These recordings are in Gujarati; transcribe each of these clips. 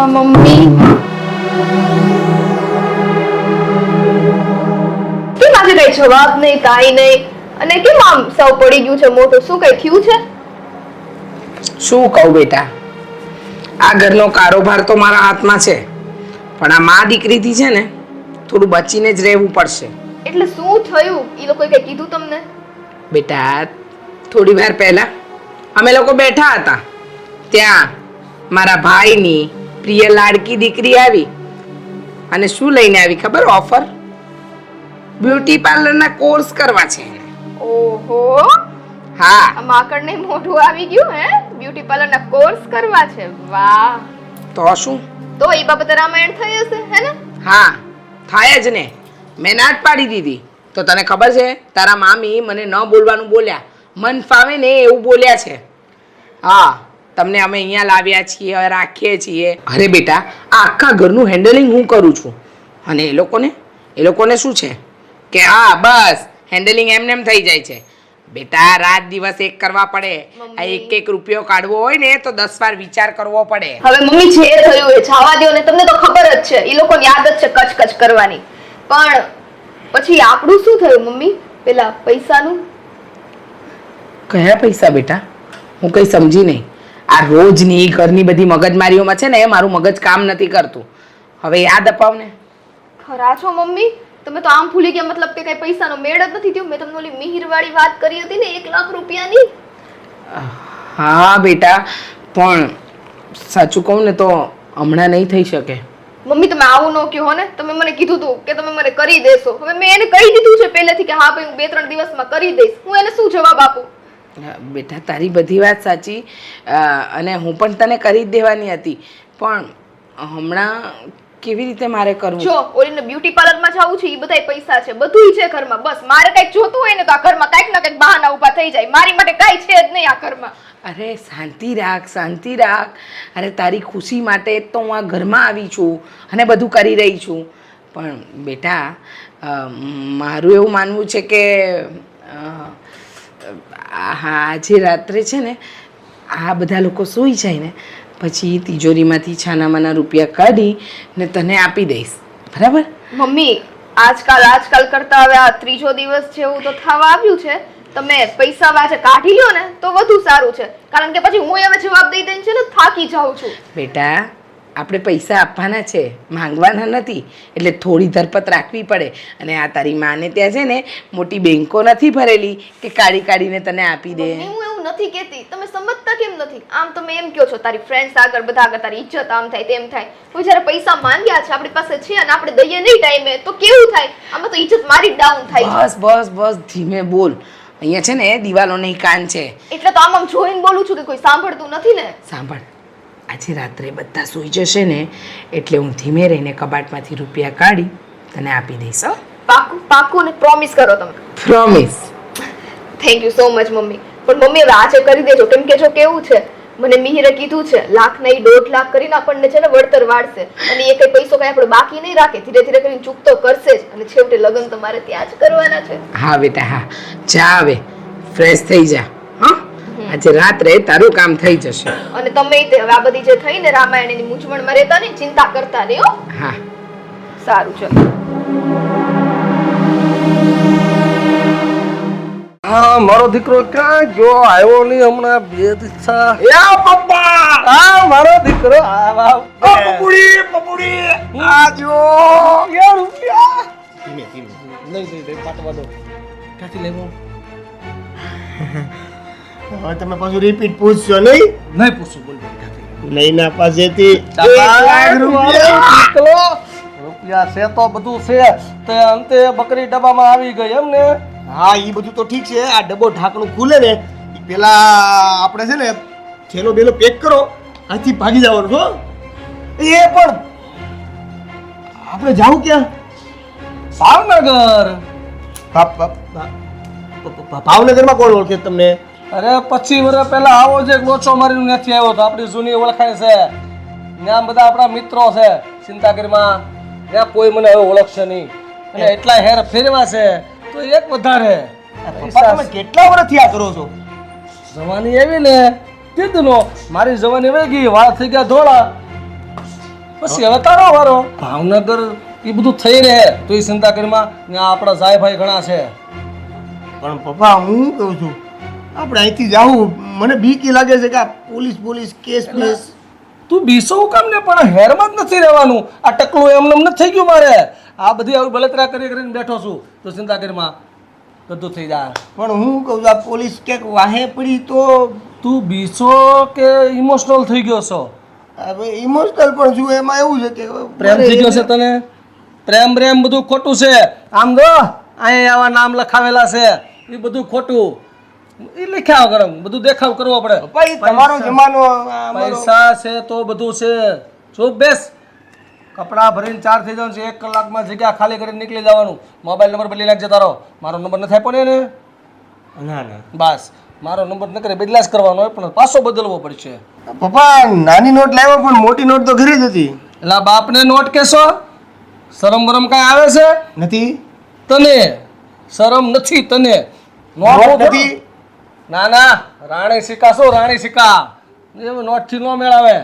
મમ્મી કેમ આજે કઈ જવાબ નહીં કાઈ નહીં અને કેમ આમ સૌ પડી ગયું છે મોટું શું કઈ થયું છે શું કહું બેટા, આ ઘરનો કારોબાર તો મારા હાથમાં છે, પણ આ મા દીકરીથી છે ને થોડું બચીને જ રહેવું પડશે. એટલે શું થયું? ઈ લોકોએ કઈ કીધું તમને? બેટા, થોડી વાર પહેલા અમે લોકો બેઠા હતા, ત્યાં મારા ભાઈની પ્રિય લાડકી દીકરી આવી અને શું લઈને આવી ખબર? ઓફર, બ્યુટી પાર્લરના કોર્સ કરવા છે એને. ઓહો, હા, આ માકડને મોઢું આવી ગયું હે? બ્યુટી પાર્લરના કોર્સ કરવા છે, વાહ. તો શું, તો ઈ બાબતે રામાયણ થઈ હશે હે ને? હા થાય જ ને, મેં ના જ પાડી દીધી. તો તને ખબર છે, તારા મામી મને ન બોલવાનું બોલ્યા, મન ફાવે ને એવું બોલ્યા છે. હા, તમને અમે અહીંયા લાવ્યા છીએ, રાખીએ છીએ. અરે બેટા, આ આખા ઘરનું હેન્ડલિંગ હું કરું છું, અને એ લોકોને શું છે કે હા બસ હેન્ડલિંગ એમને એમ થઈ જાય છે. બેટા, રાત દિવસ એક કરવા પડે. આ એક એક રૂપિયો કાઢવો હોય ને તો 10 વાર વિચાર કરવો પડે. હવે મમ્મી જે થયું એ જવા દો ને, તમને તો ખબર જ છે ઈ લોકોની આદત છે કચ કરવાની. પણ પછી આપણું શું થયું મમ્મી? પેલા પૈસાનું? કયા પૈસા બેટા? હું કઈ સમજી નહીં. આ રોજની ઘરની બધી મગજમારીઓમાં છે ને મારું મગજ કામ નથી કરતું. હવે યાદ અપાવ ને. ખરા છો મમ્મી? તમે તો આમ ભૂલી ગયા, મતલબ કે કઈ પૈસાનો મેળ જ નથી થયો. મેં તમને ઓલી મિહિરવાળી વાત કરી હતી ને 1 લાખ રૂપિયાની. હા બેટા, પણ સાચું કહું ને તો હમણાં નહીં થઈ શકે. મમ્મી તમે આવું ન કહો ને. તમે મને કીધું હતું કે તમે મને કરી દેશો. હવે મેં એને કહી દીધું છે પહેલેથી કે હા ભાઈ હું 2-3 દિવસમાં કરી દઈશ. હું એને શું જવાબ આપું? બેટા, તારી બધી વાત સાચી, અને હું પણ તને કરી જ દેવાની હતી, પણ હમણાં કેવી રીતે મારે કરવું? જો ઓલીને બ્યુટી પાર્લરમાં જવું છે, ઈ બધાય પૈસા છે, બધુંય છે ઘરમાં. બસ મારે કંઈક જોતું હોય ને તો આ ઘરમાં કંઈક ના કંઈક બહાના ઊભા થઈ જાય. મારી માટે કાંઈ છે જ નહીં આ ઘરમાં. અરે શાંતિ રાખ, શાંતિ રાખ. અરે તારી ખુશી માટે તો હું આ ઘરમાં આવી છું અને બધું કરી રહી છું. પણ બેટા, મારું એવું માનવું છે કે આજે રાત્રે છે ને આ બધા લોકો સૂઈ જાય ને પછી તિજોરીમાંથી છાનામાના રૂપિયા કાઢી ને તને આપી દઈશ, બરાબર? મમ્મી, આજકાલ કરતા હવે આ 3જો દિવસ જેવું તો થવા આવ્યું છે. તમે પૈસા વાજે કાઢી લ્યો ને તો વધુ સારું છે, કારણ કે પછી હું હવે જવાબ દઈ દઈને છે ને થાકી જાઉં છું. બેટા, આપણે પૈસા આપવાના છે, માંગવાના નથી, એટલે થોડી ધરપત રાખવી પડે. અને આ તારી માને ત્યાં છે ને મોટી બેંકો નથી ભરેલી કે કાઢીને તને આપી દે. હું એવું નથી કહેતી, તમે સમજતા કેમ નથી? આમ તમે એમ કહો છો તારી ફ્રેન્ડ્સ આગળ, બધા આગળ તારી ઇજ્જત આમ થાય તેમ થાય. હું જ્યારે પૈસા માંગ્યા છે આપણી પાસે છે અને આપણે દઈએ નહીં ટાઈમે તો કેવું થાય? આમાં તો ઇજ્જત મારી ડાઉન થાય. બસ ધીમે બોલ. અહીંયા છે ને દિવાલો નહીં કાન છે, એટલે તો આમ જોઈને બોલું છું કે કોઈ સાંભળતું નથી ને. સાંભળ, આજે રાત્રે બધા સૂઈ જશે ને એટલે હું ધીમે રહીને કબાટમાંથી રૂપિયા કાઢી તને આપી દઈશ. પાકું ને પ્રોમિસ કરો તમે? Promise. Thank you so much mummy. પણ મમ્મી હવે આજે કરી દેજો, કેમ કે જો કેવું છે, મને મિહિરે કીધું છે 1 લાખ નહીં 1.5 લાખ કરીને આપણને છે ને વળતર વાળશે, અને એ કઈ પૈસો કઈ આપણે બાકી નહીં રાખે, ધીરે ધીરે કરીને ચૂકતો કરશે જ, અને છેવટે લગ્ન તો મારે ત્યાં જ કરવાના છે. હા બેટા, હા. જા હવે ફ્રેશ થઈ જા. હા, આજે રાત્રે તારું કામ થઈ જશે. અને તમે હવે આ બધી જે થઈ ને રામાયણની મૂંઝવણમાં રહેતા નહીં, ચિંતા કરતા નહીં હો. હા, સારું છે. હા, મારો દીકરો ક્યાં ગયો? આવ્યો નહીં હમણાં 2 દિવસા. એ પપ્પા! હા, મારો દીકરો આવ. પપુડી આ જો યાર રૂપિયા. નહીં પાટવા દો. ક્યાંથી લેવો? હવે તમે પાછું રિપીટ પૂછશો નહીં? નહીં પૂછું, બોલ ક્યાંથી નહીં ના પાસેથી રૂપિયા છે તો બધું છે. તે અંતે બકરી ડબ્બામાં આવી ગઈ એમ ને? હા, ઈ બધું તો ઠીક છે. આ ડબ્બો ઢાંકણું ખુલે ને ઈ પેલા આપણે છે ને થેલો બેલો પેક કરો, આથી ભાગી જવાનું છો. એ પણ આપણે જાવું ક્યાં? ભાવનગર. ભાવનગરમાં કોણ ઓળખે તમને? અરે 25 વર્ષ પહેલા આવો જ એક લોચો મારીને નથી આવ્યો તો આપણી જૂની ઓળખાણ છે. ત્યાં બધા આપણા મિત્રો છે ચિંતાગીરીમાં. ત્યાં કોઈ મને હવે ઓળખશે નહીં, અને એટલા હેર ફેરવા છે તો એક વધારે. તમે કેટલા વર્ષથી આ કરો છો? જવાની એવી ને કીધું, મારી જવાની વહી ગઈ, વાળ થઈ ગયા ધોળા. પછી હવે તારો વારો ભાવનગર એ બધું થઈ રહે તો એ ચિંતા કરીમાં ત્યાં આપણા સાહેબભાઈ ઘણા છે. પણ પપ્પા હું કહું છું આપણે અહીંથી જાવું મને બીક લાગે છે કે આ પોલીસ કેસ બેસ. તું બીસો કામ ને પણ હેરમાં જ નથી રહેવાનું. આ ટકલું એમને એમ નથી થઈ ગયું મારે. આ બધી આવી બળતરા કરીને બેઠો છું તો ચિંતા કરીમાં બધું થઈ જાય. પણ હું કહું છું આ પોલીસ ક્યાંક વાહે પડી તો તું બીસો કે ઇમોશનલ થઈ ગયો છો? હવે ઇમોશનલ પણ છું એમાં એવું છે કે પ્રેમ થઈ ગયો છે તને? પ્રેમ બધું ખોટું છે. આમ જો અહીંયા આવા નામ લખાવેલા છે એ બધું ખોટું. એ લખ્યા કરો બધું દેખાવ કરવો પડે. ભાઈ તમારો જમાનો આ અમારો. પૈસા છે તો બધું છે. ચૂપ બેસ. કપડાં ભરીને 4 થઈ જવાનું છે. 1 કલાકમાં જગ્યા ખાલી કરીને નીકળી જવાનું. મોબાઈલ નંબર બદલી નાખજે તારો. મારો નંબર નથી આપ્યો ને? ના ના બસ મારો નંબર ન કરે બદલાશ કરવાનો હોય પણ પાછો બદલવો પડશે. પપ્પા નાની નોટ લાવ્યો પણ મોટી નોટ તો ઘરે જ હતી. એટલે આ બાપને નોટ કેશો? શરમ બરમ કાંઈ આવે છે નથી તને? શરમ નથી તને? નોટ નથી. ના ના રાણી સિક્કા શું રાણી સિક્કા નોટથી ન મેળાવે.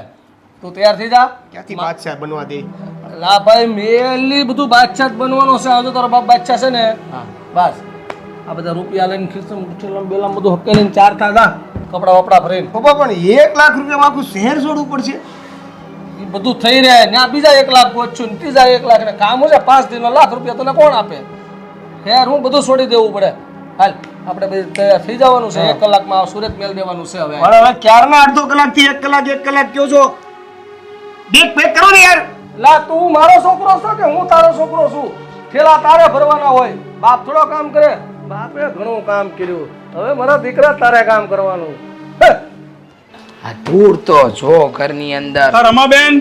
તું તૈયાર થઈ જા. ક્યાંથી બાદશાહ બનવા દે. લા ભાઈ મેલી બધું બાદશાહ જ બનવાનો છે. આવજો તારો બાપ બાદશાહ છે ને? બસ આ બધા રૂપિયા લઈને ખીચમ બેલામ બધું હકેલીને 4 થા કપડા વપડા ભરીને. પપ્પા પણ 1 લાખ રૂપિયામાં આખું શહેર છોડવું પડશે. એ બધું થઈ રહે ત્યાં બીજા 1 લાખ પહોંચ્યું ને ત્રીજા 1 લાખ ને કામ છે 5 દિનનો લાખ રૂપિયા તને કોણ આપે? યાર હું બધું છોડી દેવું પડે. હાલ આપણે બધું તૈયાર થઈ જવાનું છે. 1 કલાકમાં સુરત મેલ દેવાનું છે. હવે પણ હવે ક્યારના અડધો કલાકથી 1 કલાક કયો છો? બેગ પેક કરો ને યાર. લા તું મારો છોકરો છો કે હું તારો છોકરો છું? થેલા તારે ભરવાના હોય. બાપ થોડો કામ કરે? બાપે ઘણું કામ કર્યું. હવે મારા દીકરા તારે કામ કરવાનું. આ ધૂળ તો જો ઘરની અંદર. રમાબેન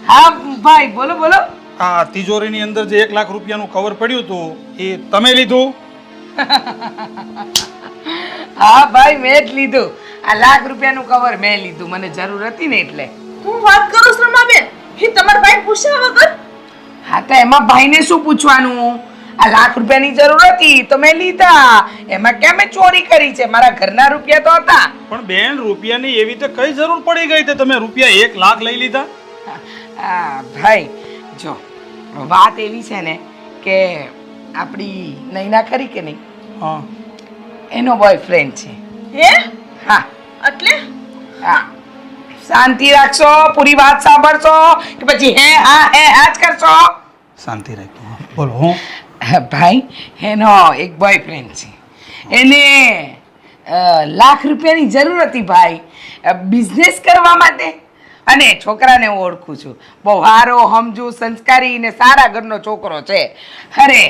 હા ભાઈ બોલો બોલો. આ તિજોરીની અંદર જે 1 લાખ રૂપિયાનું કવર પડ્યું હતું એ તમે લીધું? હા ભાઈ મેં જ લીધું. આ લાખ રૂપિયાનું કવર મેં લીધું. મને જરૂર હતી ને એટલે. હું વાત કરું છું રમાબેન એ તમારા ભાઈ પૂછ્યા વગર? હા તો એમાં ભાઈને શું પૂછવાનું? આ લાખ રૂપિયાની જરૂર હતી તો મેં લીધા. એમાં કેમ મેં ચોરી કરી છે? મારા ઘરના રૂપિયા તો હતા. પણ બેન રૂપિયાની એવી રીતે કઈ જરૂર પડી ગઈ તે તમે રૂપિયા 1 લાખ લઈ લીધા? હા ભાઈ જો વાત એવી છે ને કે આપણી નૈના ખરી કે નહીં હા એનો બોયફ્રેન્ડ છે. હે હા એટલે હા શાંતિ રાખશો? પૂરી વાત સાંભળશો કે પછી હે હા હે હા જ કરશો? શાંતિ રાખજો. બોલો હું ભાઈ એનો એક બોયફ્રેન્ડ છે. એને લાખ રૂપિયાની જરૂર હતી ભાઈ બિઝનેસ કરવા માટે. અને છોકરાને હું ઓળખું છું. બહુ સારો સમજુ સંસ્કારી ને સારા ઘરનો છોકરો છે. અરે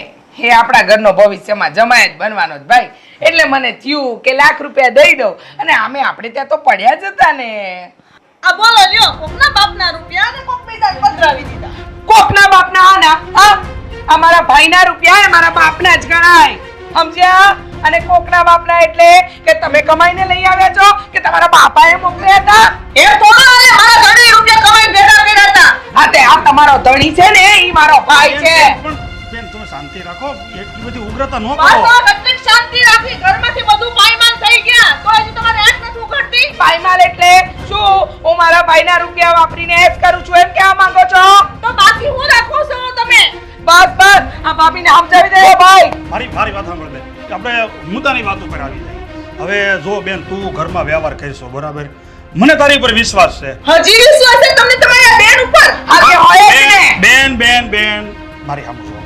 એ આપણા ઘરનો ભવિષ્યમાં જમાય જ બનવાનો જ ભાઈ. એટલે મને થયું કે લાખ રૂપિયા દઈ દઉં. અને આમે આપણે ત્યાં તો પડ્યા જ હતા ને. આ બોલો લ્યો કોકના બાપના રૂપિયા અને કોક બીજા પધરાવી દીધા. કોકના બાપના આના હા અમારા ભાઈના રૂપિયા મારા બાપના જ ગણાય સમજ્યા? અને કોકના બાપના એટલે કે તમે કમાઈને લઈ આવ્યા છો કે તમારા બાપાએ મોકલ્યા હતા? એ થોડા અને મારા ધણી રૂપિયા કમાઈને ભેગા કર્યા હતા. હા તે આ તમારો ધણી છે ને એ મારો ભાઈ છે. પણ બેન તમે શાંતિ રાખો. એટલી બધી ઉગ્રતા ન મારે કરો. તો કેટલીક શાંતિ રાખી ઘરમાંથી બધું પાયમાલ થઈ ગયા તો હજી તમારે એક નથી ઉઘડતી. પાયમાલ એટલે શું? હું મારા ભાઈના રૂપિયા વાપરીને એસ કરું છું એમ કહેવા માંગો છો? તો બાકી હું રાખો છો તમે? બસ બસ આ ભાભીને સમજાવી દે ભાઈ. મારી વાત સાંભળ બેન. આપણે મુદ્દાની વાત ઉપર આવી જાય. હવે જો બેન તું ઘરમાં વ્યવહાર કરશો બરાબર મને તારી પર વિશ્વાસ છે. હજી વિશ્વાસ છે તમને તમારા બેન ઉપર? હા કે હોય જ ને. બેન મારી સામું જો.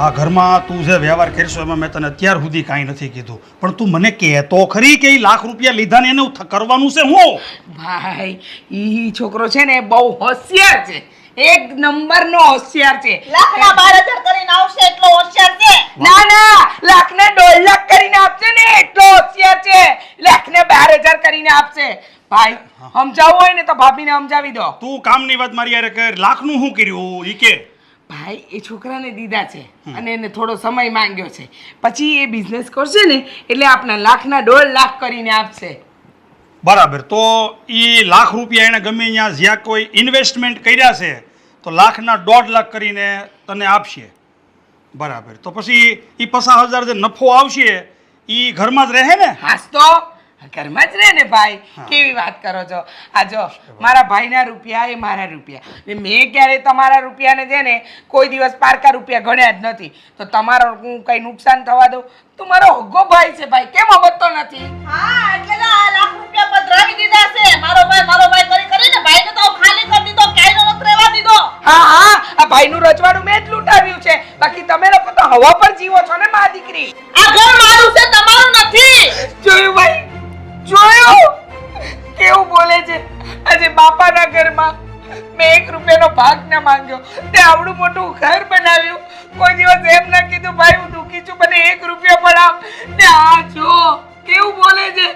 આ ઘરમાં તું જે વ્યવહાર કરશો એમાં મેં તને અત્યાર સુધી કાંઈ નથી કીધું પણ તું મને કહેતો ખરી કે એ લાખ રૂપિયા લીધા ને એને કરવાનું છે હું? ભાઈ ઈ છોકરો છે ને બહુ હોશિયાર છે. એક નંબરનો હોશિયાર છે. લાખના 12,000 કરીને આવશે એટલો હોશિયાર છે. ના ના લાખને 1.5 લાખ કરીને આપશે ને એટલો હોશિયાર છે. લાખને 12,000 કરીને આપશે. ભાઈ સમજાવવું હોય ને તો ભાભીને સમજાવી દો. તું કામની વાત મારી યારે કર. લાખનું શું કર્યું ઈ કે? ભાઈ એ છોકરાને દીધા છે અને એને થોડો સમય માંગ્યો છે. પછી એ બિઝનેસ કરશે ને એટલે આપણા લાખના 1.5 લાખ કરીને આપશે. બરાબર તો એ લાખ રૂપિયા એને ગમે ત્યાં જ્યાં કોઈ ઇન્વેસ્ટમેન્ટ કર્યા છે તો લાખના 1.5 લાખ કરીને તને આપશે. બરાબર તો પછી એ 50,000 જે નફો આવશે એ ઘરમાં જ રહે ને? હાસ તો ઘરમાં જ રહે ને ભાઈ. કેવી વાત કરો છો? આ જો મારા ભાઈના રૂપિયા એ મારા રૂપિયા, ને મેં ક્યારે તમારા રૂપિયાને છે ને કોઈ દિવસ પારકા રૂપિયા ગણ્યા જ નથી. તો તમારો હું કઈ નુકસાન થવા દઉં? તું મારો હગ્ગો ભાઈ છે ભાઈ, કેમ સમજતો નથી? હા એટલે તો આ લાખ રૂપિયા પધરાવી દીધા છે. મારો ભાઈ કરી કરીને ભાઈને તો ખાલી કરી દીધો, ક્યાંય નથી રહેવા દીધો. હા હા, આ ભાઈનું રજવાડું મેં જ લૂંટાવ્યું છે, બાકી તમે લોકો તો હવા પર જીવો છો ને મા દીકરી. આ ઘર મારું છે, તમારું નથી. જોયું ભાઈ, જોયું કેવું બોલે છે? આજે બાપાના ઘરમાં મેં 1 રૂપિયાનો ભાગ ના માંગ્યો, તે આવડું મોટું ઘર બનાવ્યું. કોઈ દિવસ એમ ના કીધું ભાઈ હું દુખી છું, મને 1 રૂપિયો પણ આપ. ને આ જો કેવું બોલે છે?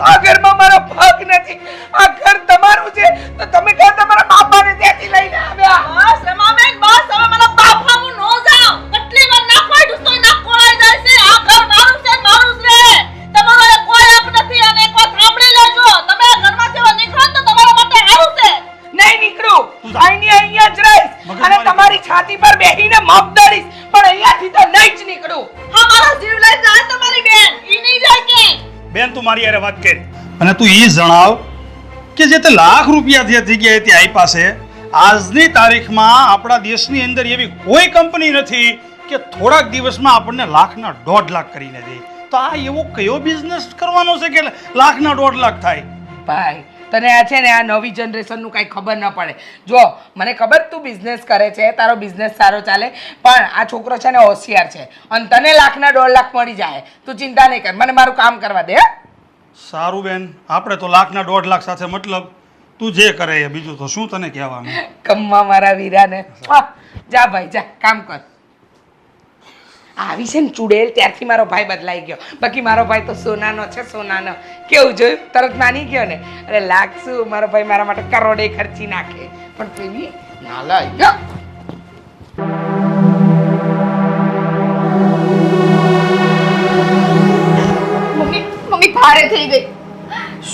આ ઘરમાં મારો ભાગ નથી, આ ઘર તમારું છે, તો તમે ક્યાં તમારા બાપાને ત્યાંથી લઈને આવ્યા? બસ રમાબેન બસ, હવે મારા બાપા હું નો જાઉં. કેટલી વાર નાખવાય ઢૂસતો નાક કોળાઈ જાય છે. આ ઘર મારું છે, મારું જ રહે. તમારો એ કોઈ હક નથી. અને એક વાત સાંભળી લેજો, તમે આ ઘરમાંથી હવે નીકળો ને તો તમારા માટે સારું છે. નહીં નીકળું, અહીંયા જ રહીશ અને તમારી છાતી પર બેહીને મગ દળીશ, પણ અહીંયાથી તો નહીં જ નીકળું. હા મારો જીવ લઈ જાય તમારી બેન, ઈ નહીં જાય કે. બેન તું મારી યારે વાત કરી અને તું એ જણાવ કે જે તે લાખ રૂપિયા જે જગ્યાએ તે આપ્યા છે, આજની તારીખમાં આપણા દેશની અંદર એવી કોઈ કંપની નથી કે થોડાક દિવસમાં આપણને લાખના 1.5 લાખ કરીને દે. તો આ એવો કયો બિઝનેસ કરવાનો છે કે લાખના 1.5 લાખ થાય? ભાઈ તને આ છે ને આ નવી જનરેશનનું કાંઈ ખબર ન પડે. જો મને ખબર તું બિઝનેસ કરે છે, તારો બિઝનેસ સારો ચાલે, પણ આ છોકરો છે ને હોશિયાર છે અને તને લાખના 1.5 લાખ મળી જાય. તું ચિંતા નહીં કર, મને મારું કામ કરવા દે. સારું બેન, આપણે તો લાખના 1.5 લાખ સાથે મતલબ, તું જે કરે એ, બીજું તો શું તને કહેવાનું. કમ્મા મારા વીરાને. જા ભાઈ જા, કામ કર. આવી છે ને ચુડેલ ત્યારથી મારો ભાઈ બદલાઈ ગયો, બાકી મારો ભાઈ તો સોનાનો છે, સોનાનો. કેવું જોયું? તરત માની ગયો ને. અરે લાગશું મારો ભાઈ મારા માટે કરોડે ખર્ચી નાખે, પણ પેલી ના લાઈ ગયો. મમ્મી ભારે થઈ ગઈ.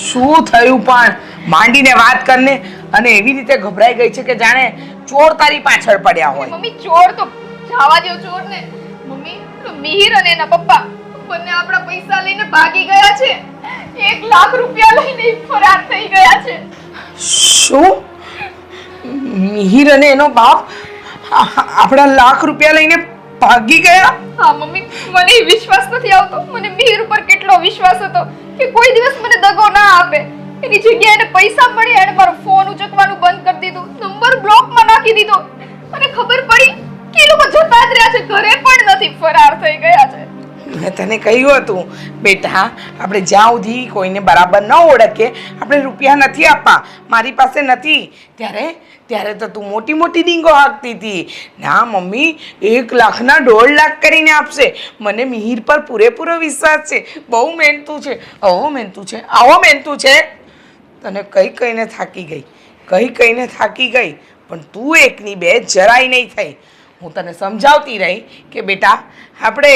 શું થયું પણ? માંડીને વાત કરને. અને એવી રીતે ગભરાઈ ગઈ છે કે જાણે ચોર તારી પાછળ પડ્યા હોય. મમ્મી ચોર તો જવા દો ચોર ને. મમ્મી મિહિર અને એના પપ્પા બંને આપણા પૈસા લઈને ભાગી ગયા છે. 1 લાખ રૂપિયા લઈને ફરાર થઈ ગયા છે. શું? મિહિર અને એનો બાપ આપણા લાખ રૂપિયા લઈને ભાગી ગયા? હા મમ્મી, મને વિશ્વાસ નથી આવતો. મને મિહિર ઉપર કેટલો વિશ્વાસ હતો કે કોઈ દિવસ મને દગો ના આપે. એની જગ્યાએ એને પૈસા મળ્યા, એને મારો ફોન ઉચકવાનું બંધ કરી દીધું, નંબર બ્લોકમાં નાખી દીધો. અને ખબર પડી કે એ લોકો જતા જ રહ્યા છે, ઘરે પણ નથી, ફરાર થઈ ગયા છે. મેં તને કહ્યું હતું બેટા, આપણે જ્યાં સુધી કોઈને બરાબર ન ઓળખે આપણે રૂપિયા નથી આપવા. મારી પાસે નથી ત્યારે તો તું મોટી મોટી ડીંગો હાંકતી હતી. ના મમ્મી, 1 લાખના 1.5 લાખ કરીને આપશે. મને મિહિર પર પૂરેપૂરો વિશ્વાસ છે. બહુ મહેનતું છે, આવો મહેનતું છે, આવો મહેનતું છે. તને કહીને થાકી ગઈ, કહીને થાકી ગઈ, પણ તું એકની બે જરાય નહીં થઈ. હું તને સમજાવતી રહી કે બેટા, આપણે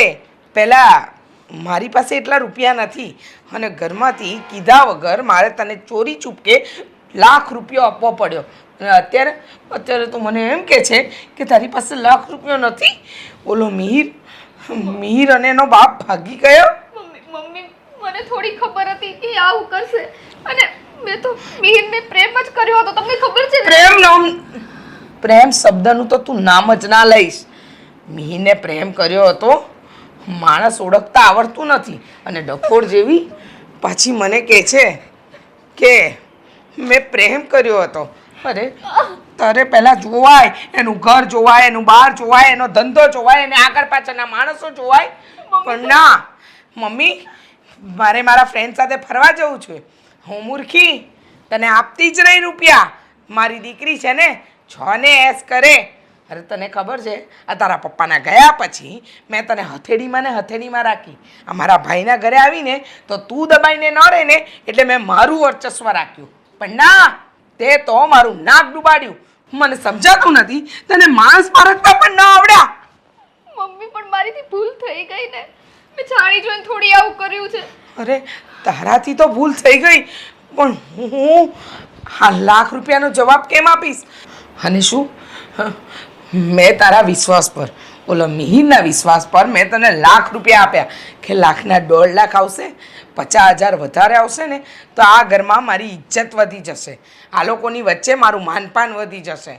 પહેલાં મારી પાસે એટલા રૂપિયા નથી અને ઘરમાંથી કીધા વગર મારે તને ચોરી ચૂપકે 1 લાખ રૂપિયો આપવો પડ્યો. અને અત્યારે તું મને એમ કહે છે કે તારી પાસે 1 લાખ રૂપિયો નથી? બોલો મિહિર અને એનો બાપ ભાગી ગયો. મમ્મી મને થોડી ખબર હતી કે આવું કરશે, અને મેં તો મિહિરને પ્રેમ જ કર્યો હતો. તમને ખબર છે ને? પ્રેમ શબ્દનું તો તું નામ જ ના લઈશ. મિહિરને પ્રેમ કર્યો હતો, માણસ ઓળખતા આવડતું નથી, અને ડફોડ જેવી પાછી મને કહે છે કે મેં પ્રેમ કર્યો હતો. અરે તારે પહેલાં જોવાય, એનું ઘર જોવાય, એનું બહાર જોવાય, એનો ધંધો જોવાય, એને આગળ પાછળના માણસો જોવાય. પણ ના મમ્મી, મારે મારા ફ્રેન્ડ સાથે ફરવા જવું છે. હું મૂર્ખી તને આપતી જ નહીં રૂપિયા. મારી દીકરી છે ને 6 ને એસ કરે. અરે તને ખબર છે, આ તારા પપ્પાના ગયા પછી મેં તને હથેળીમાં રાખી. આ મારા ભાઈના ઘરે આવીને તો તું દબાઈને ન રહે ને, એટલે મેં મારું વર્ચસ્વ રાખ્યું. પણ ના, તે તો મારું નાક ડૂબાડ્યું. મને સમજાતું નથી, તને માણસ પારખતા પણ ન આવડ્યા. મમ્મી પણ મારીથી ભૂલ થઈ ગઈ ને. મેં જાણી જોઈને થોડી આવું કર્યું છે. અરે તારાથી તો ભૂલ થઈ ગઈ, પણ હું આ 1 લાખ રૂપિયાનો જવાબ કેમ આપીશ? અને શું મેં તારા વિશ્વાસ પર ઓલો મિહિરના વિશ્વાસ પર મેં તને લાખ રૂપિયા આપ્યા કે લાખના 1.5 લાખ આવશે, 50,000 વધારે આવશે ને તો આ ઘરમાં મારી ઇજ્જત વધી જશે, આ લોકોની વચ્ચે મારું માનપાન વધી જશે.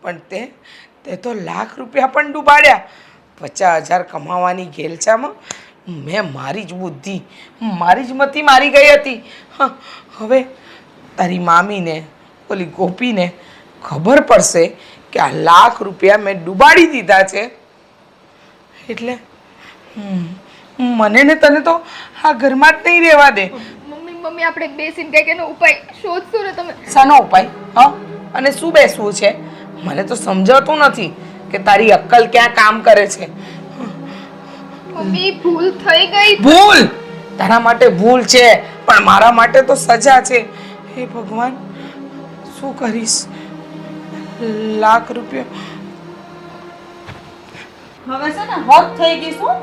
પણ તે તો લાખ રૂપિયા પણ ડૂબાડ્યા. 50,000 કમાવાની ઘેલછામાં મેં મારી જ બુદ્ધિ, મારી જ મતી મારી ગઈ હતી. હવે તારી મામીને, ઓલી ગોપીને ખબર પડશે કે આ લાખ રૂપિયા મેં ડૂબાડી દીધા છે, એટલે મને ને તને તો આ ઘરમાં જ નહીં રહેવા દે. મમ્મી આપણે બેસીને કંઈક એનો ઉપાય શોધશું ને તમે. શાનો ઉપાય? હા, અને શું બેસવું છે? મને તો સમજાતું નથી કે તારી અક્કલ ક્યાં કામ કરે છે. મમ્મી ભૂલ થઈ ગઈ. ભૂલ તારા માટે ભૂલ છે, પણ મારા માટે તો સજા છે. હે ભગવાન, શું કરીશ? લાખ રૂપિયા હવે છે ને હદ થઈ ગઈ શું?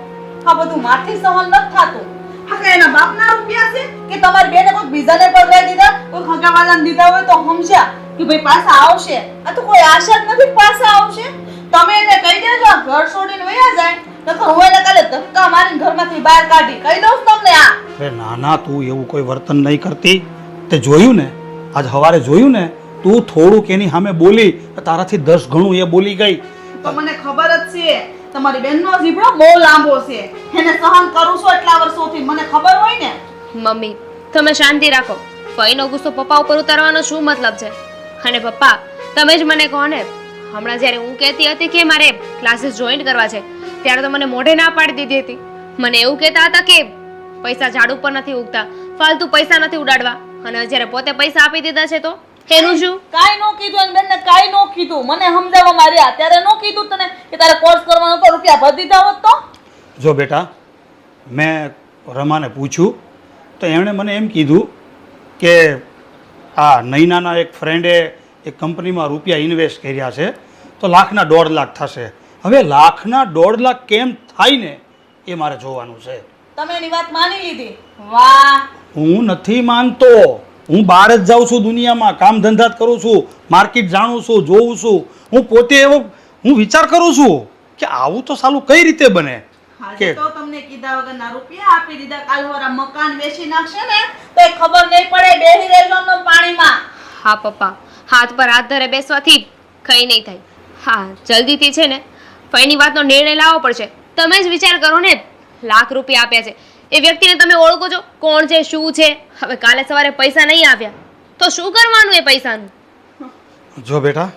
આ બધું માથી સહન નથી થાતું. આ કઈ એના બાપના રૂપિયા છે કે તમારી બેને કોઈ બીજાને પકડાઈ દીધા, કોઈ ખગાવાલાને દીધા હોય તો સમજ્યા કે ભાઈ પાછા આવશે. આ તો કોઈ આશા જ નથી પાછા આવશે. તમે એને કહી દેજો આ ઘર છોડીને વયા જાય, નકર હું એને કાલે ધક્કા મારીને ઘરમાંથી બહાર કાઢી કહી દઉં તમને. આ અરે નાના, તું એવું કોઈ વર્તન નહીં કરતી. તે જોયું ને, આજ સવારે જોયું ને, તું થોડુંક એની સામે બોલી, તારાથી 10 ગણું એ બોલી ગઈ. તો મને ખબર જ છે તમારી બેનનો જીભડો બહુ લાંબો છે, એને સહન કરું છું એટલા વર્ષોથી, મને ખબર હોય ને. મમ્મી તમે શાંતિ રાખો. ફઈનો ગુસ્સો પપ્પા ઉપર ઉતારવાનો શું મતલબ છે? અને પપ્પા તમે જ મને કહો ને, હમણાં જ્યારે હું કહેતી હતી કે મારે ક્લાસીસ જોઈન કરવા છે ત્યારે તો મને મોઢે ના પાડી દીધી હતી. મને એવું કહેતા હતા કે પૈસા ઝાડ ઉપર નથી ઉગતા, ફાલતુ પૈસા નથી ઉડાડવા, અને જ્યારે પોતે પૈસા આપી દીધા છે તો એનું શું? કાઈ નો કીધું અને બેનને કાઈ નો કીધું. મને સમજાવવા માર્યા ત્યારે નો કીધું તને કે તારે કોર્સ કરવાનો તો રૂપિયા ભરી દીધા હોત તો. જો બેટા, મેં રમાને પૂછ્યું તો એમણે મને એમ કીધું કે આ નૈનાના એક ફ્રેન્ડે એક કંપનીમાં રૂપિયા ઇન્વેસ્ટ કર્યા છે તો લાખના 1.5 લાખ થશે. હવે લાખના 1.5 લાખ કેમ થાય ને એ મારે જોવાનું છે. તમે એની વાત માની લીધી? વાહ. હું નથી માનતો. હું બહાર જ જાઉં છું, દુનિયામાં કામ ધંધા જ કરું છું, માર્કેટ જાણું છું, જોઉં છું. હું પોતે એવો હું વિચાર કરું છું કે આવું તો સાલું કઈ રીતે બને. આજે તો તમને કીધા વગરના રૂપિયા આપી દીધા, કાલ વાળા મકાન વેચી નાખશે ને તો એ ખબર નહીં પડે, બેહી રહેજો ને પાણીમાં. હા પપ્પા, હાથ પર હાથ ધરે બેસવાથી કંઈ નહીં થાય. હા, જલ્દીથી છે ને ફઈની વાતનો નિર્ણય લાવવો પડશે. તમે જ વિચાર કરો ને, લાખ રૂપિયા આપ્યા છે, એ વ્યક્તિને તમે ઓળખો છો કોણ છે, શું છે? હવે કાલે સવારે પૈસા નહીં આવ્યા તો શું કરવાનું એ પૈસાનું? જો બેટા,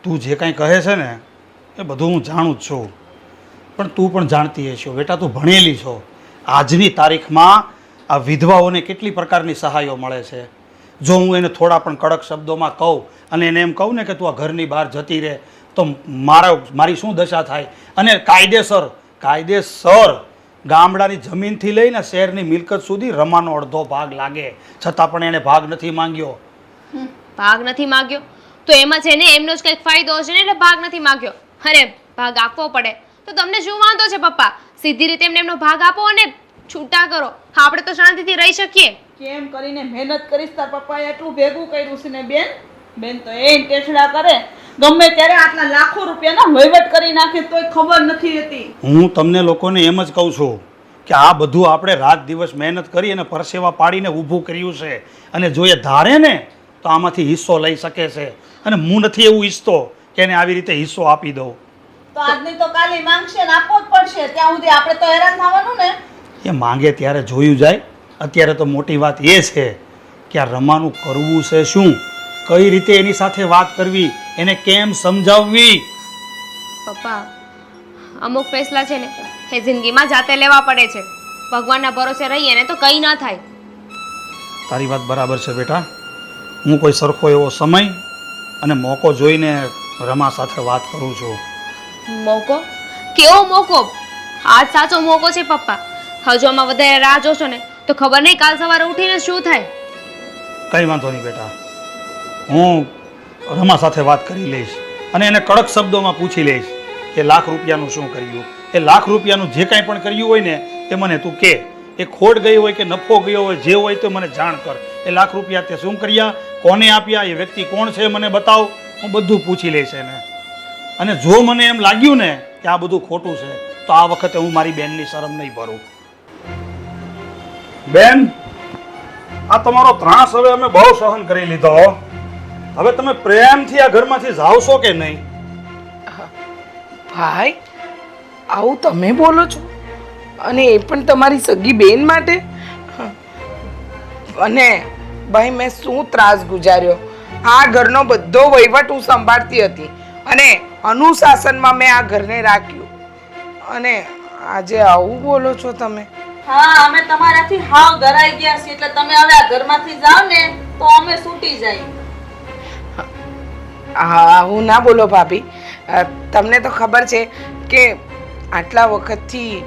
તું જે કાંઈ કહે છે ને એ બધું હું જાણું જ છું, પણ તું પણ જાણતી હશો બેટા, તું ભણેલી છો. આજની તારીખમાં આ વિધવાઓને કેટલી પ્રકારની સહાયો મળે છે. જો હું એને થોડા પણ કડક શબ્દોમાં કહું અને એને એમ કહું ને કે તું આ ઘરની બહાર જતી રહે તો મારી શું દશા થાય. અને કાયદેસર ગામડાની જમીનથી લઈને શહેરની મિલકત સુધી રમાનો અડધો ભાગ લાગે, છતાં પણ એને ભાગ નથી માંગ્યો. ભાગ નથી માંગ્યો તો એમાં છે ને એમનો જ કંઈક ફાયદો હશે ને, એટલે ભાગ નથી માંગ્યો. અરે ભાગ આપવો પડે તો તમને શું વાંધો છે પપ્પા? સીધી રીતે એમને એમનો ભાગ આપો અને છૂટા કરો. આપણે તો શાંતિથી રહી શકીએ. કેમ કરીને મહેનત કરીશ તાર પપ્પાએ એટલું ભેગું કર્યું છે ને બેન. બેન તો એ ટેસડા કરે, ગમે ત્યારે આટલા લાખો રૂપિયાના વહીવટ કરી નાખે તોય ખબર નથી રહેતી. હું તમને લોકોને એમ જ કહું છું કે આ બધું આપણે રાત દિવસ મહેનત કરી અને પરસેવા પાડીને ઊભું કર્યું છે, અને જો એ ધારે ને તો આમાંથી હિસ્સો લઈ શકે છે. અને હું નથી એવું ઈચ્છતો કે એને આવી રીતે હિસ્સો આપી દઉં. તો આજની તો કાલે માંગશે ને આપવો જ પડશે. ત્યાં સુધી આપણે તો હેરાન થવાનું ને. એ માંગે ત્યારે જોયું જાય. અત્યારે તો મોટી વાત એ છે કે આ રમાનું કરવું છે શું, કઈ રીતે એની સાથે વાત કરવી, એને કેમ સમજાવવી. પપ્પા અમુક ફેસલા છે ને એ જિંદગીમાં જાતે લેવા પડે છે. ભગવાનના ભરોસે રહીએ ને તો કંઈ ના થાય. તારી વાત બરાબર છે બેટા. હું કોઈ સરખો એવો સમય અને મોકો જોઈને રમા સાથે વાત કરું છું. મોકો? કેવો મોકો? આજ સાચો મોકો છે પપ્પા. હજુ આમાં વધારે રાહ જોશો ને તો ખબર નહીં કાલ સવારે ઉઠીને શું થાય. કંઈ વાંધો નહીં બેટા, હું રમા સાથે વાત કરી લઈશ અને એને કડક શબ્દોમાં પૂછી લઈશ કે લાખ રૂપિયાનું શું કર્યું. એ લાખ રૂપિયાનું જે કાંઈ પણ કર્યું હોય ને એ મને તું કે. એ ખોટ ગઈ હોય કે નફો ગયો હોય, જે હોય તો મને જાણ કર. એ લાખ રૂપિયા તે શું કર્યા, કોને આપ્યા, એ વ્યક્તિ કોણ છે મને બતાવ. હું બધું પૂછી લઈશ એને. અને જો મને એમ લાગ્યું ને કે આ બધું ખોટું છે, તો આ વખતે હું મારી બેનની શરમ નહીં ભરું. બેન, આ તમારો ત્રાસ હવે અમે બહુ સહન કરી લીધો. હવે તમે પ્રેમથી આ ઘરમાંથી જાવશો કે નહીં? ભાઈ આવું તમે બોલો છો, અને એ પણ તમારી સગી બેન માટે? અને ભાઈ મેં શું ત્રાસ ગુજાર્યો. આ ઘરનો બધો વહીવટ હું સંભાળતી હતી અને અનુશાસનમાં મેં આ ઘરને રાખ્યું, અને આજે આવું બોલો છો તમે? હા, અમે તમારાથી હાવ ડરાઈ ગયા છીએ, એટલે તમે હવે આ ઘરમાંથી જાઓ ને તો અમે છૂટી જાય. હા, હું ના બોલો ભાભી. તમને તો ખબર છે કે આટલા વખતથી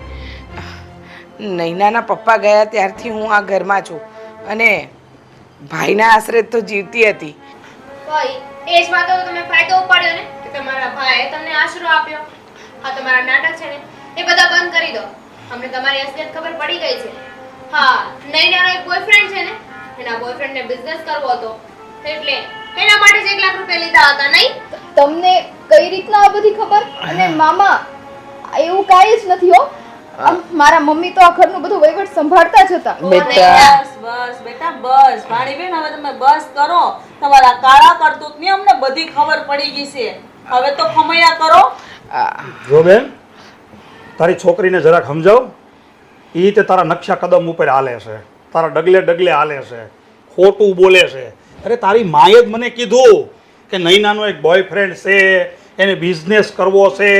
નૈનાના પપ્પા ગયા ત્યારથી હું આ ઘરમાં છું, અને ભાઈના આશરે તો જીવતી હતી. ભાઈ એ જ વાતો તમે ફાયદો ઉપાડ્યો ને કે તમારા ભાઈએ તમને આશરો આપ્યો. આ તમારા નાટક છે ને એ બધા બંધ કરી દો. અમને તમારી અસલિયત ખબર પડી ગઈ છે. હા, નૈનાનો એક બોયફ્રેન્ડ છે ને, એના બોયફ્રેન્ડને બિઝનેસ કરવો હતો, એટલે એના માટે જ 1 લાખ રૂપિયા લીધા હતા, નહીં? તમને કઈ રીતના આ બધી ખબર? અને મામા એવું કાંઈ જ નથી હો. મારા મમ્મી તો આ ઘરનું બધું વહીવટ સંભાળતા જ હતા. બેટા બસ બસ બેટા બસ. ભાણીબેન હવે તમે બસ કરો. તમારા કાળા કરતૂતની અમને બધી ખબર પડી ગઈ છે. હવે તો ખમૈયા કરો. જો બેન, તારી છોકરીને જરાક સમજાવ. એ તે તારા નકશા કદમ ઉપર હાલે છે, તારા ડગલે ડગલે હાલે છે, ખોટું બોલે છે. અરે તારી માએ જ મને કીધું કે નૈનાનો એક બોયફ્રેન્ડ છે, એને બિઝનેસ કરવો છે,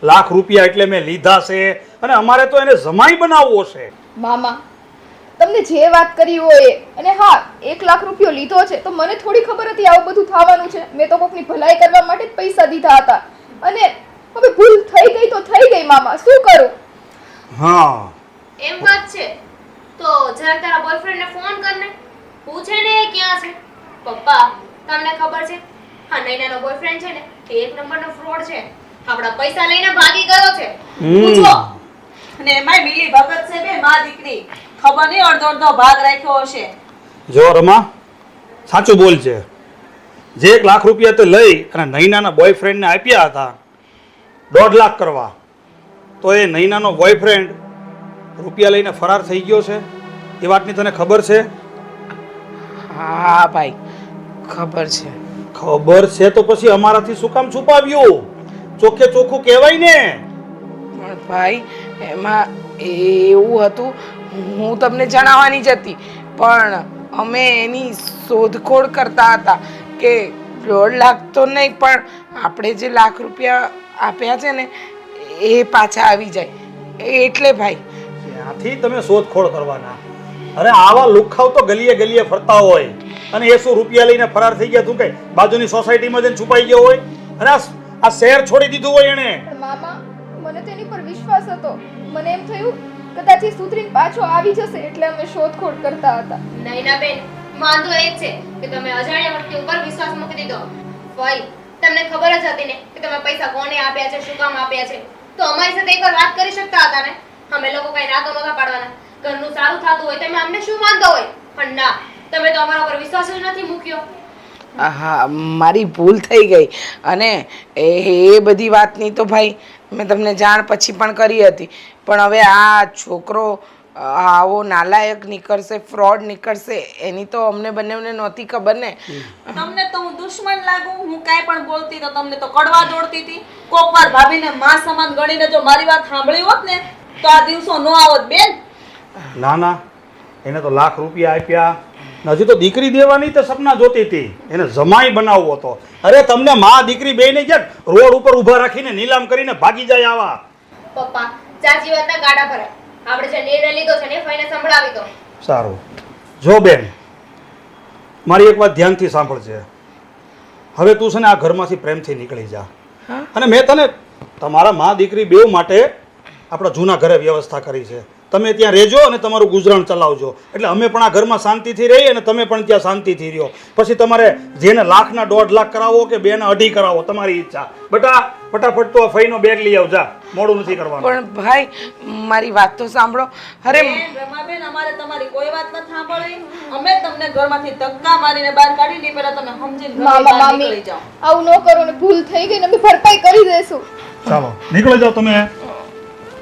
₹1 લાખ એટલે મેં લીધા છે, અને અમારે તો એને જમાઈ બનાવવો છે. મામા તમને જે વાત કરી હોય એ. અને હા, 1 લાખ રૂપિયો લીધો છે તો મને થોડી ખબર હતી આવું બધું થવાનું છે. મેં તો કોકની ભલાઈ કરવા માટે જ પૈસા દીધા હતા, અને હવે ભૂલ થઈ ગઈ તો થઈ ગઈ મામા, શું કરું? હા, એમ વાત છે તો જરા તારા બોયફ્રેન્ડને ફોન કરને, પૂછે ને એ ક્યાં છે. પપ્પા તમને ખબર છે હા નૈનાનો બોયફ્રેન્ડ છે ને એ 1 નંબરનો ફ્રોડ છે. આપણા પૈસા લઈને ભાગી ગયો છે. પૂછો. અને એમાંય મિલી ભગત છે બે માં દીકરી. ખબર નહીં અડધો અડધો ભાગ રાખ્યો હશે. જો રમા, સાચું બોલ છે. જે ₹1 લાખ તે લઈ અને નૈનાના બોયફ્રેન્ડને આપ્યા હતા 1.5 લાખ કરવા, તો એ નૈનાનો બોયફ્રેન્ડ રૂપિયા લઈને ફરાર થઈ ગયો છે. એ વાતની તને ખબર છે? હા ભાઈ ખબર છે. ખબર છે તો પછી અમારાથી શું કામ છુપાવ્યું? ચોખ્ખે ચોખ્ખું કહેવાય ને. પણ ભાઈ એમાં એવું હતું, હું તમને જણાવવાની જ હતી, પણ અમે એની શોધખોળ કરતા હતા કે 1.5 લાખ તો નહીં પણ આપણે જે ₹1 લાખ આપ્યા છે ને એ પાછા આવી જાય, એટલે ભાઈ. ત્યાંથી તમે શોધખોળ કરવાના? અરે આવા લુખાવ તો ગલીએ ગલીએ ફરતા હોય, અને એ શું રૂપિયા લઈને ફરાર થઈ ગયા? તું કઈ બાજુની સોસાયટીમાં જઈને છુપાઈ ગયો હોય, અને આ શહેર છોડી દીધું હોય એને. પણ મામા મને તેની પર વિશ્વાસ હતો. મને એમ થયું કદાચ એ સુધરીને પાછો આવી જશે, એટલે અમે શોધખોળ કરતા હતા. નૈના બેન, વાંધો એ જ છે કે તમે અજાણ્યા વ્યક્તિ ઉપર વિશ્વાસ મૂકી દીધો. ભાઈ તમને ખબર જ હતી ને કે તમે પૈસા કોને આપ્યા છે, શું કામ આપ્યા છે, તો અમારી સાથે એકવાર વાત કરી શકતા હતા ને. અમે લોકો કઈ ના તો નહોતા પાડવાના. ઘરનું સારું થતું હોય તમે અમને શું વાંધો હોય, પણ ના, તમે તો અમારા ઉપર વિશ્વાસ જ નથી મૂક્યો. હા, મારી ભૂલ થઈ ગઈ, અને એ બધી વાતની તો ભાઈ મેં તમને જાણ પછી પણ કરી હતી, પણ હવે આ છોકરો આવો નાલાયક નીકળશે, ફ્રોડ નીકળશે, એની તો અમને બંનેને નહોતી ખબર ને. તમને તો હું દુશ્મન લાગુ? હું કાંઈ પણ બોલતી તો તમને તો કડવા દોડતી હતી. કોક વાર ભાભીને માં સમાન ગણીને જો મારી વાત સાંભળી હોત ને તો આ દિવસો ન આવત બેન. ના ના, એને તો ₹1 લાખ આપ્યા, હજી તો દીકરી દેવાની તો સપના જોતી હતી, એને જમાઈ બનાવવો હતો. અરે તમને માં દીકરી બેયને ક્યાંક રોડ ઉપર ઊભા રાખીને નીલામ કરીને ભાગી જાય આવા? પપ્પા ચાચી વાતના ગાડા ભરાય. આપણે જે નિર્ણય લીધો છે ને એ ફઈને સંભળાવી દો. સારું. જો બેન, મારી એક વાત ધ્યાનથી સાંભળજે. હવે તું છે ને આ ઘરમાંથી પ્રેમથી નીકળી જા, અને મેં તને તમારા માં દીકરી બેવ માટે આપણા જૂના ઘરે વ્યવસ્થા કરી છે. તમે ત્યાં રહેજો અને તમારું ગુજરાન ચલાવજો, એટલે અમે પણ આ ઘરમાં શાંતિથી રહીએ અને તમે પણ ત્યાં શાંતિથી રહ્યો. પછી તમારે જેને લાખના 1.5 લાખ કરાવો કે 2 ના 2.5 કરાવો, તમારી ઈચ્છા. બેટા ફટાફટ તો ફઈનો બેગ લઈ આવજા, મોડું નથી કરવાનું. પણ ભાઈ મારી વાત તો સાંભળો. અરે બેન, રમાબેન, અમારે તમારી કોઈ વાત નથી સાંભળવી. અમે તમને ઘરમાંથી ધક્કા મારીને બહાર કાઢી નહીં, પહેલા તમે સમજીને ઘરની મામા બહાર મામી નીકળી જાઓ. આવું ન કરો ને, ભૂલ થઈ ગઈ ને અમે ભરપાઈ કરી દઈશું. ચાલો નીકળી જાઓ તમે.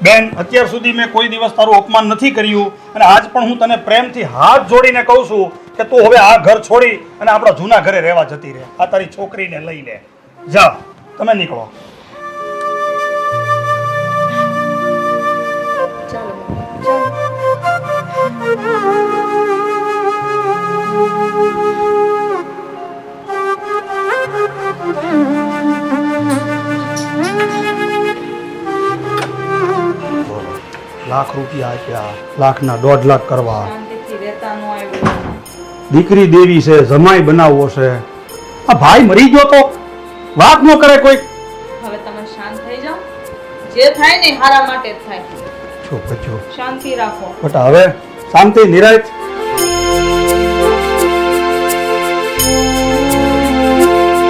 બેન, અત્યાર સુધી મેં કોઈ દિવસ તારું અપમાન નથી કર્યું અને આજ પણ હું તને પ્રેમથી હાથ જોડીને કહું છું કે તું હવે આ ઘર છોડી અને આપણા જૂના ઘરે રહેવા જતી રહે. આ તારી છોકરીને લઈ લે. જાઓ તમે નીકળો. લાખ રૂપિયા આપ્યા, લાખના 1.5 લાખ કરવા. શાંતિથી રહેતા ન આવ્યું. દીકરી દેવી છે, જમાઈ બનાવવો છે. આ ભાઈ મરી ગયો તો વાત ન કરે કોઈ. હવે તમે શાંત થઈ જાઓ. જે થાય ને હારા માટે જ થાય. છો શાંતિ રાખો. બટા હવે શાંતિ નિરાંત